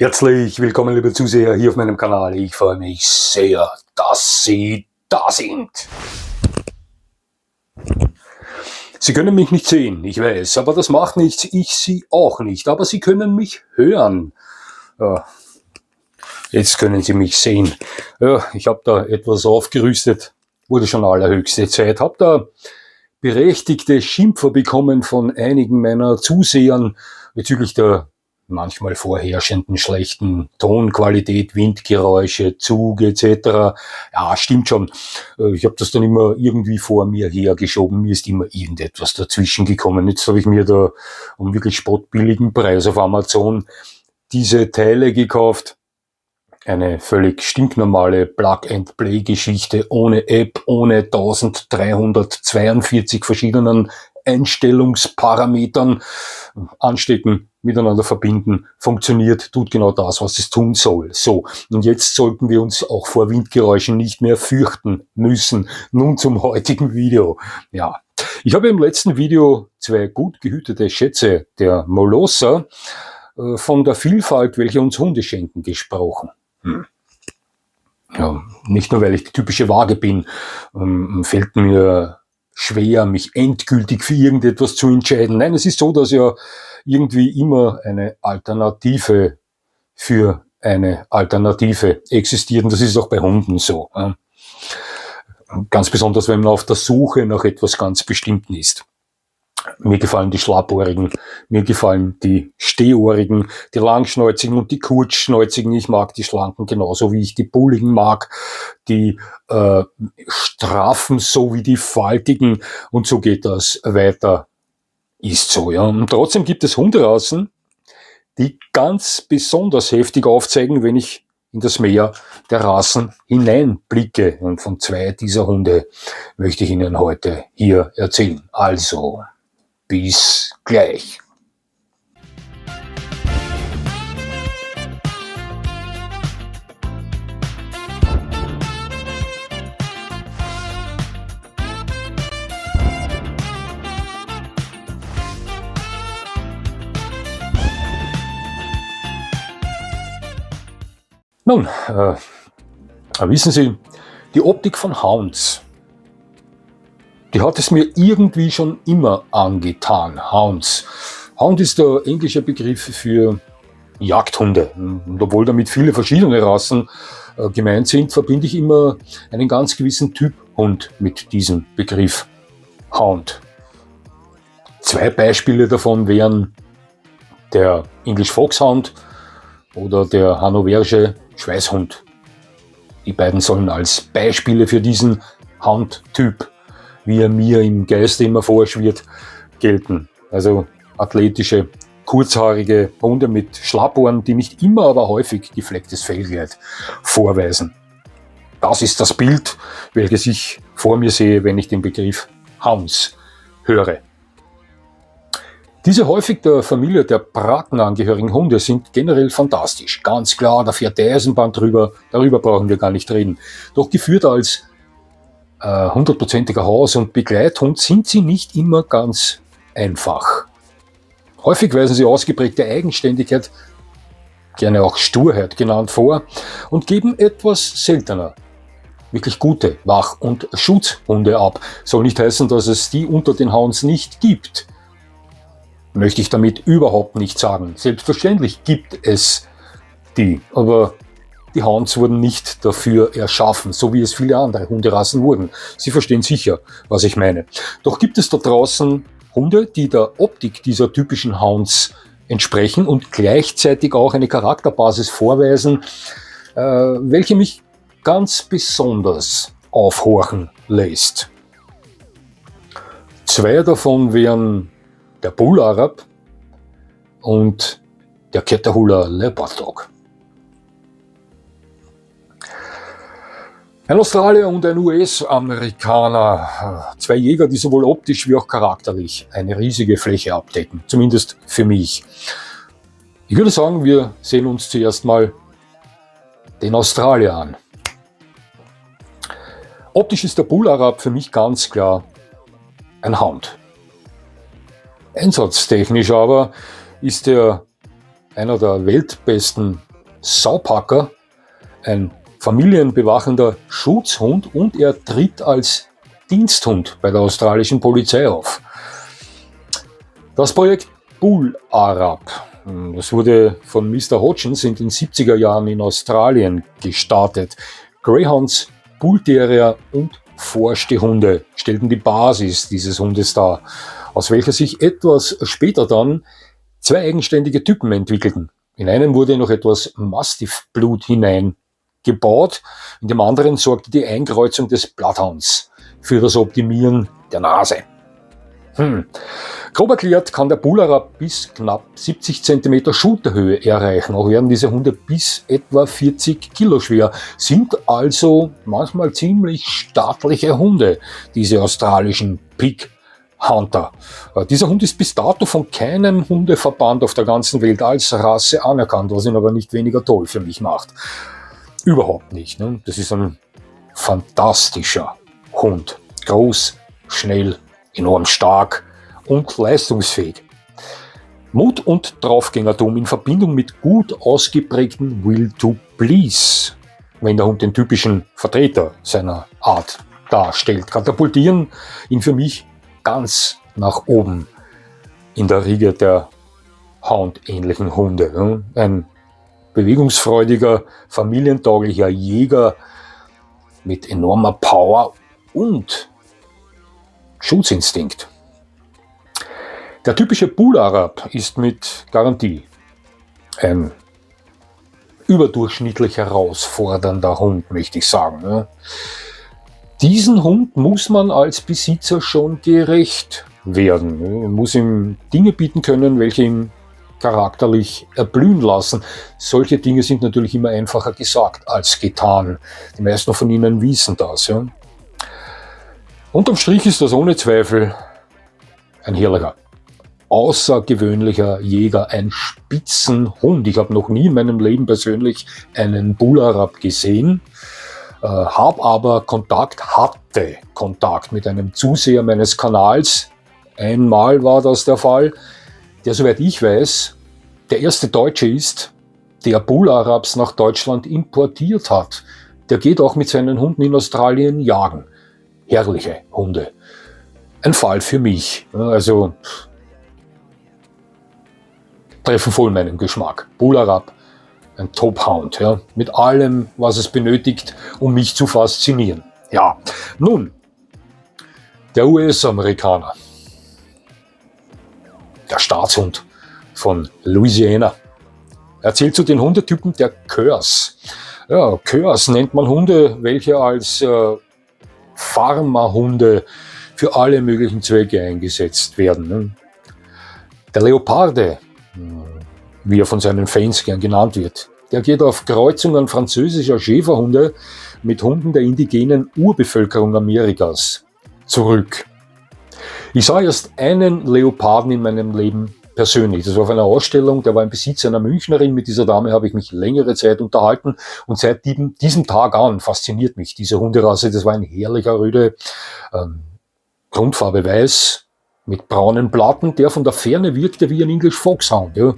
Herzlich willkommen, liebe Zuseher, hier auf meinem Kanal. Ich freue mich sehr, dass Sie da sind. Sie können mich nicht sehen, ich weiß, aber das macht nichts, ich Sie auch nicht. Aber Sie können mich hören. Ja, jetzt können Sie mich sehen. Ja, ich habe da etwas aufgerüstet, wurde schon allerhöchste Zeit. Habe da berechtigte Schimpfer bekommen von einigen meiner Zusehern bezüglich der manchmal vorherrschenden schlechten Tonqualität, Windgeräusche, Zug etc. Ja, stimmt schon. Ich habe das dann immer irgendwie vor mir hergeschoben. Mir ist immer irgendetwas dazwischen gekommen. Jetzt habe ich mir da um wirklich spottbilligen Preis auf Amazon diese Teile gekauft. Eine völlig stinknormale Plug-and-Play-Geschichte ohne App, ohne 1342 verschiedenen Einstellungsparametern. Anstecken, miteinander verbinden, funktioniert, tut genau das, was es tun soll. So, und jetzt sollten wir uns auch vor Windgeräuschen nicht mehr fürchten müssen. Nun zum heutigen Video. Ja, ich habe im letzten Video zwei gut gehütete Schätze der Molosser von der Vielfalt, welche uns Hunde schenken, gesprochen. Ja, nicht nur, weil ich die typische Waage bin, fällt mir schwer, mich endgültig für irgendetwas zu entscheiden. Nein, es ist so, dass ja irgendwie immer eine Alternative für eine Alternative existiert. Und das ist auch bei Hunden so. Ganz besonders, wenn man auf der Suche nach etwas ganz Bestimmten ist. Mir gefallen die Schlappohrigen, mir gefallen die Stehohrigen, die Langschnäuzigen und die Kurzschnäuzigen. Ich mag die Schlanken genauso, wie ich die Bulligen mag, die Straffen so wie die Faltigen, und so geht das weiter. Ist so, ja. Und trotzdem gibt es Hunderassen, die ganz besonders heftig aufzeigen, wenn ich in das Meer der Rassen hineinblicke. Und von zwei dieser Hunde möchte ich Ihnen heute hier erzählen. Also, bis gleich. Nun, wissen Sie, die Optik von Hounds, die hat es mir irgendwie schon immer angetan. Hounds. Hound ist der englische Begriff für Jagdhunde. Und obwohl damit viele verschiedene Rassen gemeint sind, verbinde ich immer einen ganz gewissen Typ Hund mit diesem Begriff Hound. Zwei Beispiele davon wären der English Foxhound oder der Hannoversche Schweißhund. Die beiden sollen als Beispiele für diesen Hound-Typ, wie er mir im Geiste immer vorschwirrt, gelten. Also athletische, kurzhaarige Hunde mit Schlappohren, die nicht immer, aber häufig geflecktes Fellkleid vorweisen. Das ist das Bild, welches ich vor mir sehe, wenn ich den Begriff Hounds höre. Diese häufig der Familie der Braten angehörigen Hunde sind generell fantastisch. Ganz klar, da fährt die Eisenbahn drüber, darüber brauchen wir gar nicht reden. Doch geführt als 100%iger Haus- und Begleithund sind sie nicht immer ganz einfach. Häufig weisen sie ausgeprägte Eigenständigkeit, gerne auch Sturheit genannt, vor und geben etwas seltener wirklich gute Wach- und Schutzhunde ab. Soll nicht heißen, dass es die unter den Hounds nicht gibt. Möchte ich damit überhaupt nicht sagen. Selbstverständlich gibt es die, aber die Hounds wurden nicht dafür erschaffen, so wie es viele andere Hunderassen wurden. Sie verstehen sicher, was ich meine. Doch gibt es da draußen Hunde, die der Optik dieser typischen Hounds entsprechen und gleichzeitig auch eine Charakterbasis vorweisen, welche mich ganz besonders aufhorchen lässt. Zwei davon wären der Bull Arab und der Catahoula Leopard Dog. Ein Australier und ein US-Amerikaner, zwei Jäger, die sowohl optisch wie auch charakterlich eine riesige Fläche abdecken, zumindest für mich. Ich würde sagen, wir sehen uns zuerst mal den Australier an. Optisch ist der Bull Arab für mich ganz klar ein Hound. Einsatztechnisch aber ist er einer der weltbesten Saupacker, ein familienbewachender Schutzhund, und er tritt als Diensthund bei der australischen Polizei auf. Das Projekt Bull Arab, das wurde von Mr. Hodgins in den 70er Jahren in Australien gestartet. Greyhounds, Bullterrier und Vorstehhunde stellten die Basis dieses Hundes dar, aus welcher sich etwas später dann zwei eigenständige Typen entwickelten. In einem wurde noch etwas Mastiff-Blut hineingebaut, in dem anderen sorgte die Einkreuzung des Bloodhounds für das Optimieren der Nase. Grob erklärt kann der Bull Arab bis knapp 70 cm Schulterhöhe erreichen. Auch werden diese Hunde bis etwa 40 Kilo schwer, sind also manchmal ziemlich stattliche Hunde, diese australischen Pig Hunter. Dieser Hund ist bis dato von keinem Hundeverband auf der ganzen Welt als Rasse anerkannt, was ihn aber nicht weniger toll für mich macht. Überhaupt nicht. Ne? Das ist ein fantastischer Hund. Groß, schnell, enorm stark und leistungsfähig. Mut und Draufgängertum in Verbindung mit gut ausgeprägtem Will to Please, wenn der Hund den typischen Vertreter seiner Art darstellt, katapultieren ihn für mich ganz nach oben in der Riege der Hound-ähnlichen Hunde. Ein bewegungsfreudiger, familientauglicher Jäger mit enormer Power und Schutzinstinkt. Der typische Bull Arab ist mit Garantie ein überdurchschnittlich herausfordernder Hund, möchte ich sagen. Diesen Hund muss man als Besitzer schon gerecht werden. Man muss ihm Dinge bieten können, welche ihm charakterlich erblühen lassen. Solche Dinge sind natürlich immer einfacher gesagt als getan. Die meisten von Ihnen wissen das. Ja. Unterm Strich ist das ohne Zweifel ein herrlicher, außergewöhnlicher Jäger, ein Spitzenhund. Ich habe noch nie in meinem Leben persönlich einen Bull Arab gesehen, hatte Kontakt mit einem Zuseher meines Kanals. Einmal war das der Fall, der, soweit ich weiß, der erste Deutsche ist, der Bull Arabs nach Deutschland importiert hat. Der geht auch mit seinen Hunden in Australien jagen. Herrliche Hunde. Ein Fall für mich. Also treffen voll meinen Geschmack. Bull Arab, ein Top-Hound, ja, mit allem, was es benötigt, um mich zu faszinieren. Ja, nun, der US-Amerikaner, der Staatshund von Louisiana. Er zählt zu den Hundetypen der Curs. Ja, Curs nennt man Hunde, welche als Pharmahunde für alle möglichen Zwecke eingesetzt werden. Der Leoparde, wie er von seinen Fans gern genannt wird, der geht auf Kreuzungen französischer Schäferhunde mit Hunden der indigenen Urbevölkerung Amerikas zurück. Ich sah erst einen Leoparden in meinem Leben persönlich. Das war auf einer Ausstellung, der war im Besitz einer Münchnerin. Mit dieser Dame habe ich mich längere Zeit unterhalten und seit diesem Tag an fasziniert mich diese Hunderasse. Das war ein herrlicher Rüde, Grundfarbe weiß, mit braunen Platten, der von der Ferne wirkte wie ein English Foxhound. Ja.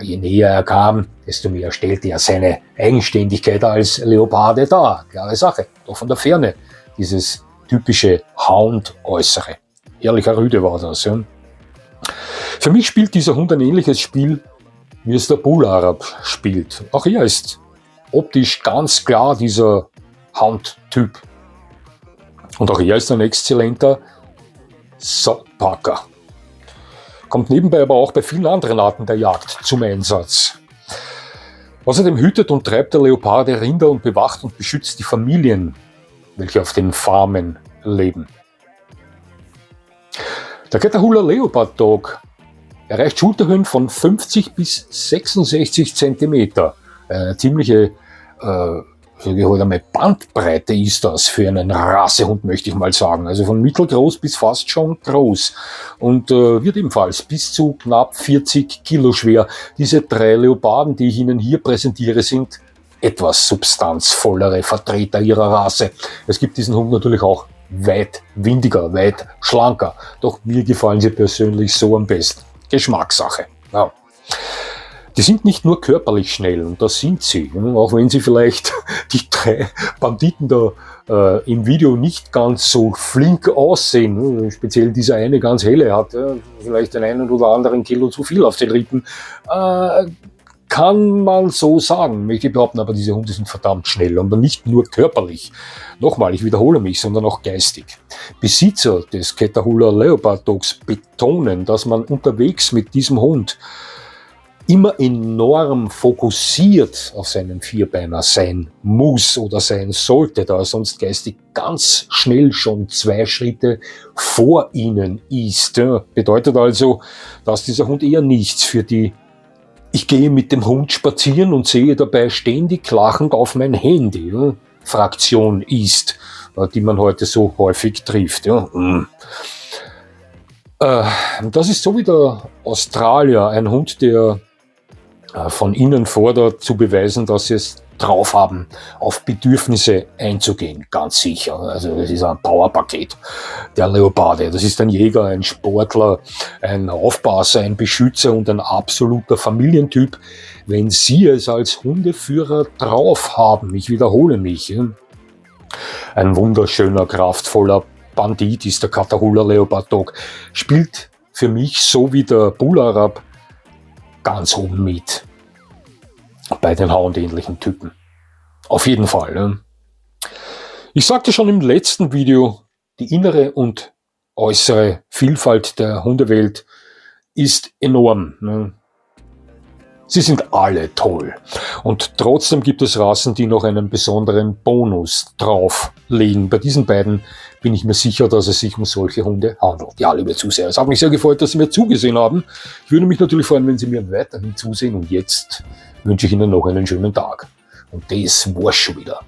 Je näher er kam, desto mehr stellte er seine Eigenständigkeit als Leoparde dar. Klare Sache, doch von der Ferne dieses typische Hound-Äußere. Herrlicher Rüde war das. Ja. Für mich spielt dieser Hund ein ähnliches Spiel, wie es der Bull Arab spielt. Auch er ist optisch ganz klar dieser Hound-Typ. Und auch er ist ein exzellenter Saupacker. Kommt nebenbei aber auch bei vielen anderen Arten der Jagd zum Einsatz. Außerdem hütet und treibt der Leoparde Rinder und bewacht und beschützt die Familien, welche auf den Farmen leben. Der Catahoula Leopard Dog erreicht Schulterhöhen von 50 bis 66 cm. Eine ziemliche Bandbreite ist das für einen Rassehund, möchte ich mal sagen. Also von mittelgroß bis fast schon groß. Und wird ebenfalls bis zu knapp 40 Kilo schwer. Diese 3 Leoparden, die ich Ihnen hier präsentiere, sind etwas substanzvollere Vertreter ihrer Rasse. Es gibt diesen Hund natürlich auch weit windiger, weit schlanker. Doch mir gefallen sie persönlich so am besten. Geschmackssache. Ja. Die sind nicht nur körperlich schnell, und das sind sie, auch wenn sie vielleicht die 3 Banditen da im Video nicht ganz so flink aussehen. Speziell dieser eine ganz helle hat vielleicht den einen oder anderen Kilo zu viel auf den Rippen. Kann man so sagen, möchte ich behaupten, aber diese Hunde sind verdammt schnell, und nicht nur körperlich. Nochmal, ich wiederhole mich, sondern auch geistig. Besitzer des Catahoula Leopard Dogs betonen, dass man unterwegs mit diesem Hund immer enorm fokussiert auf seinen Vierbeiner sein muss oder sein sollte, da er sonst geistig ganz schnell schon 2 Schritte vor ihnen ist. Ja, bedeutet also, dass dieser Hund eher nichts für die "Ich gehe mit dem Hund spazieren und sehe dabei ständig lachend auf mein Handy" Fraktion ist, die man heute so häufig trifft. Ja. Das ist so wie der Australier, ein Hund, der von ihnen fordert, zu beweisen, dass sie es drauf haben, auf Bedürfnisse einzugehen, ganz sicher. Also das ist ein Powerpaket, der Leoparde. Das ist ein Jäger, ein Sportler, ein Aufpasser, ein Beschützer und ein absoluter Familientyp. Wenn Sie es als Hundeführer drauf haben, ich wiederhole mich, ein wunderschöner, kraftvoller Bandit ist der Catahoula Leopard Dog, spielt für mich so wie der Bull Arab ganz oben mit bei den Hound-ähnlichen Typen. Auf jeden Fall. Ne? Ich sagte schon im letzten Video, die innere und äußere Vielfalt der Hundewelt ist enorm. Ne? Sie sind alle toll. Und trotzdem gibt es Rassen, die noch einen besonderen Bonus drauflegen. Bei diesen beiden bin ich mir sicher, dass es sich um solche Hunde handelt. Ja, liebe Zuseher, es hat mich sehr gefreut, dass Sie mir zugesehen haben. Ich würde mich natürlich freuen, wenn Sie mir weiterhin zusehen. Und jetzt wünsche ich Ihnen noch einen schönen Tag. Und das war's schon wieder.